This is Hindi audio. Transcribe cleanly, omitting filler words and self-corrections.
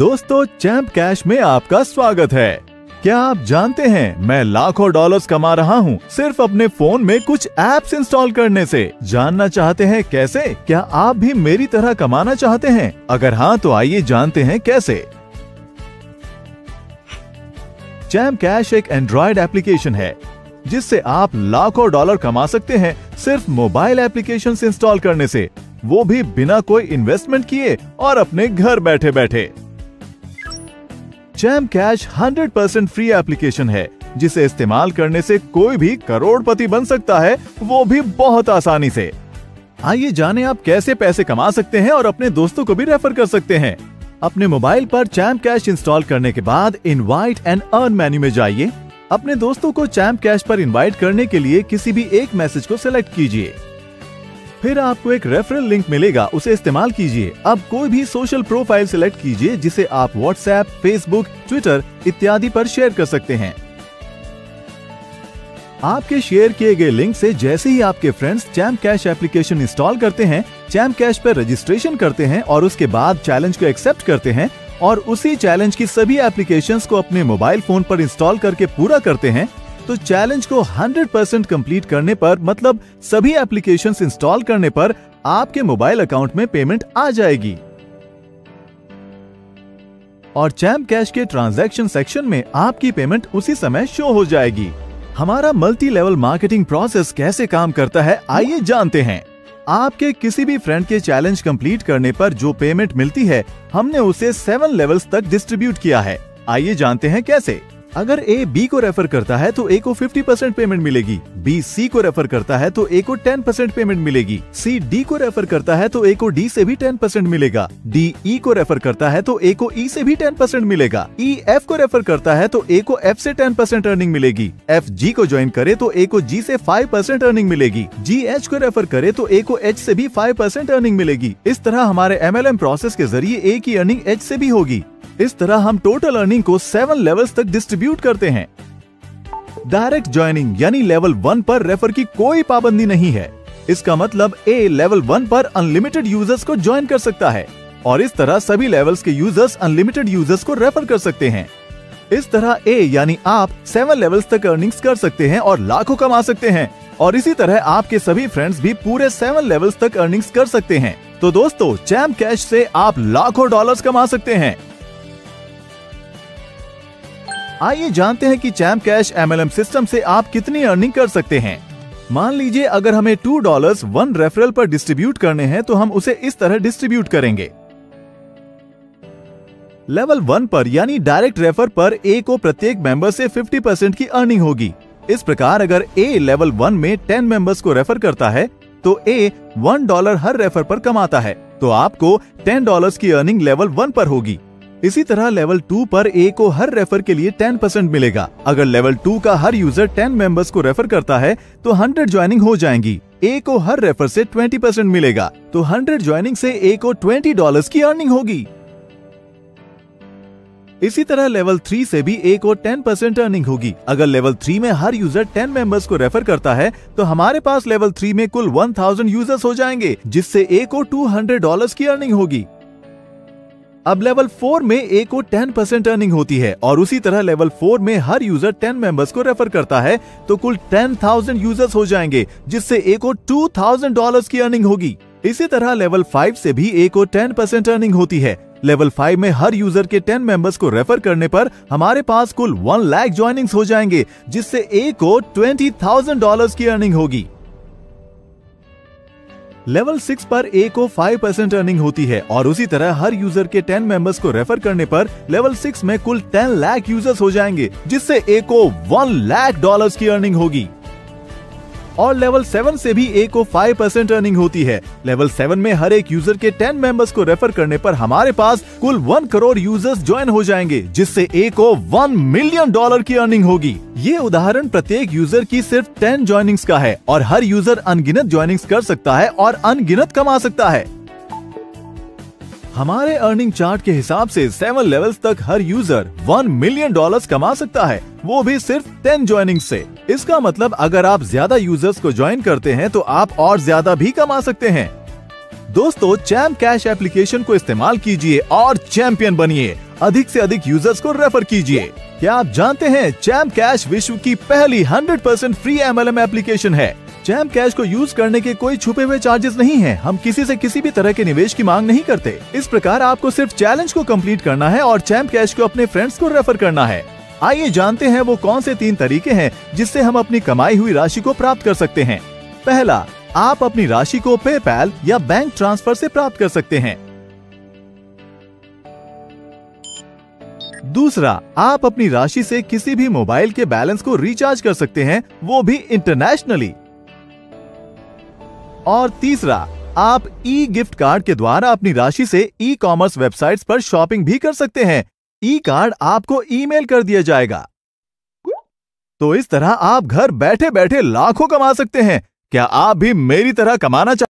दोस्तों, चैंप कैश में आपका स्वागत है। क्या आप जानते हैं मैं लाखों डॉलर्स कमा रहा हूँ सिर्फ अपने फोन में कुछ ऐप्स इंस्टॉल करने से। जानना चाहते हैं कैसे? क्या आप भी मेरी तरह कमाना चाहते हैं? अगर हाँ तो आइए जानते हैं कैसे। चैंप कैश एक एंड्रॉइड एप्लीकेशन है जिससे आप लाखों डॉलर कमा सकते हैं सिर्फ मोबाइल एप्लीकेशन इंस्टॉल करने से, वो भी बिना कोई इन्वेस्टमेंट किए और अपने घर बैठे बैठे। चैंप कैश 100% फ्री एप्लीकेशन है जिसे इस्तेमाल करने से कोई भी करोड़पति बन सकता है, वो भी बहुत आसानी से। आइए जानें आप कैसे पैसे कमा सकते हैं और अपने दोस्तों को भी रेफर कर सकते हैं। अपने मोबाइल पर चैंप कैश इंस्टॉल करने के बाद इनवाइट एंड अर्न मेन्यू में जाइए। अपने दोस्तों को चैंप कैश पर इनवाइट करने के लिए किसी भी एक मैसेज को सिलेक्ट कीजिए। फिर आपको एक रेफरल लिंक मिलेगा, उसे इस्तेमाल कीजिए। अब कोई भी सोशल प्रोफाइल सिलेक्ट कीजिए जिसे आप व्हाट्सएप, फेसबुक, ट्विटर इत्यादि पर शेयर कर सकते हैं। आपके शेयर किए गए लिंक से जैसे ही आपके friends champ cash application install करते हैं, चैंप कैश पर रजिस्ट्रेशन करते हैं और उसके बाद चैलेंज को एक्सेप्ट करते हैं और उसी चैलेंज की सभी एप्लीकेशंस को अपने मोबाइल फोन पर इंस्टॉल करके पूरा करते हैं, तो चैलेंज को 100% कंप्लीट करने पर, मतलब सभी एप्लीकेशंस इंस्टॉल करने पर आपके मोबाइल अकाउंट में पेमेंट आ जाएगी और चैंप कैश के ट्रांजैक्शन सेक्शन में आपकी पेमेंट उसी समय शो हो जाएगी। हमारा मल्टी लेवल मार्केटिंग प्रोसेस कैसे काम करता है, आइए जानते हैं। आपके किसी भी फ्रेंड के चैलेंज कंप्लीट करने पर जो पेमेंट मिलती है, हमने उसे 7 लेवल्स तक डिस्ट्रीब्यूट किया है। आइए जानते हैं कैसे। अगर ए बी को रेफर करता है तो ए को 50% पेमेंट मिलेगी, बी सी को रेफर करता है तो ए को 10% पेमेंट मिलेगी, सी डी को रेफर करता है तो ए को डी से भी 10% मिलेगा, डी ई को रेफर करता है तो ए को ई से भी 10% मिलेगा, ई एफ को रेफर करता है तो ए को एफ से 10% अर्निंग मिलेगी, एफ जी को ज्वाइन करे तो ए को जी से 5% अर्निंग मिलेगी, जी एच को रेफर करे तो ए को एच से भी 5% अर्निंग मिलेगी। इस तरह हमारे MLM प्रोसेस के जरिए ए की अर्निंग एच से भी होगी। इस तरह हम टोटल अर्निंग को 7 लेवल्स तक डिस्ट्रीब्यूट करते हैं। डायरेक्ट ज्वाइनिंग यानी लेवल 1 पर रेफर की कोई पाबंदी नहीं है। इसका मतलब ए लेवल 1 पर अनलिमिटेड यूजर्स को ज्वाइन कर सकता है और इस तरह सभी लेवल्स के यूजर्स अनलिमिटेड यूजर्स को रेफर कर सकते हैं। इस तरह ए यानी आप 7 लेवल्स तक अर्निंग्स कर सकते हैं और लाखों कमा सकते हैं और इसी तरह आपके सभी फ्रेंड्स भी पूरे 7 लेवल्स तक अर्निंग्स कर सकते हैं। तो दोस्तों, चैंप कैश से आप लाखों डॉलर्स कमा सकते हैं। आइए जानते हैं कि चैंप कैश MLM सिस्टम से आप कितनी अर्निंग कर सकते हैं। मान लीजिए अगर हमें $2 1 रेफरल पर डिस्ट्रीब्यूट करने हैं तो हम उसे इस तरह डिस्ट्रीब्यूट करेंगे। लेवल 1 पर यानी डायरेक्ट रेफर पर ए को प्रत्येक मेंबर से 50% की अर्निंग होगी। इस प्रकार अगर ए लेवल 1 में 10 मेंबर्स को रेफर करता है तो ए $1 हर रेफर पर कमाता है, तो आपको $10 की अर्निंग लेवल 1 पर होगी। इसी तरह लेवल 2 पर ए को हर रेफर के लिए 10% मिलेगा। अगर लेवल 2 का हर यूजर 10 मेंबर्स को रेफर करता है तो 100 ज्वाइनिंग हो जाएंगी। ए को हर रेफर से 20% मिलेगा, तो 100 ज्वाइनिंग से ए को $20 की अर्निंग होगी। इसी तरह लेवल 3 से भी ए को 10% अर्निंग होगी। अगर लेवल 3 में हर यूजर 10 मेंबर्स को रेफर करता है तो हमारे पास लेवल 3 में कुल 1000 यूजर्स हो जाएंगे, जिससे ए को $200 की अर्निंग होगी। अब लेवल 4 में ए को 10% अर्निंग होती है और उसी तरह लेवल 4 में हर यूजर 10 मेंबर्स को रेफर करता है तो कुल 10,000 यूजर्स हो जाएंगे, जिससे ए को $2,000 की अर्निंग होगी। इसी तरह लेवल 5 से भी ए को 10% अर्निंग होती है। लेवल 5 में हर यूजर के 10 मेंबर्स को रेफर करने पर हमारे पास कुल 1 लाख ज्वाइनिंग्स हो जाएंगे, जिससे ए को $20,000 की अर्निंग होगी। लेवल 6 पर ए को 5% अर्निंग होती है और उसी तरह हर यूजर के 10 मेंबर्स को रेफर करने पर लेवल 6 में कुल 10 लाख यूजर्स हो जाएंगे, जिससे ए को $1 लाख की अर्निंग होगी। और लेवल 7 से भी ए को 5% अर्निंग होती है। लेवल 7 में हर एक यूजर के 10 मेंबर्स को रेफर करने पर हमारे पास कुल 1 करोड़ यूजर्स ज्वाइन हो जाएंगे, जिससे ए को $1 मिलियन की अर्निंग होगी। ये उदाहरण प्रत्येक यूजर की सिर्फ 10 ज्वाइनिंग्स का है और हर यूजर अनगिनत ज्वाइनिंग्स कर सकता है और अनगिनत कमा सकता है। हमारे अर्निंग चार्ट के हिसाब से 7 लेवल्स तक हर यूजर $1 मिलियन कमा सकता है, वो भी सिर्फ 10 ज्वाइनिंग से। इसका मतलब अगर आप ज्यादा यूजर्स को ज्वाइन करते हैं तो आप और ज्यादा भी कमा सकते हैं। दोस्तों, चैंप कैश एप्लीकेशन को इस्तेमाल कीजिए और चैंपियन बनिए। अधिक से अधिक यूजर्स को रेफर कीजिए। क्या आप जानते हैं चैम्प कैश विश्व की पहली 100% फ्री MLM एप्लीकेशन है। चैम्प कैश को यूज करने के कोई छुपे हुए चार्जेस नहीं हैं। हम किसी से किसी भी तरह के निवेश की मांग नहीं करते। इस प्रकार आपको सिर्फ चैलेंज को कंप्लीट करना है और चैम्प कैश को अपने फ्रेंड्स को रेफर करना है। आइए जानते हैं वो कौन से 3 तरीके हैं जिससे हम अपनी कमाई हुई राशि को प्राप्त कर सकते हैं। पहला, आप अपनी राशि को पेपैल या बैंक ट्रांसफर से प्राप्त कर सकते हैं। दूसरा, आप अपनी राशि से किसी भी मोबाइल के बैलेंस को रिचार्ज कर सकते हैं, वो भी इंटरनेशनली। और तीसरा, आप ई गिफ्ट कार्ड के द्वारा अपनी राशि से ई कॉमर्स वेबसाइट्स पर शॉपिंग भी कर सकते हैं। ई कार्ड आपको ईमेल कर दिया जाएगा। तो इस तरह आप घर बैठे बैठे लाखों कमा सकते हैं। क्या आप भी मेरी तरह कमाना चाहते हैं?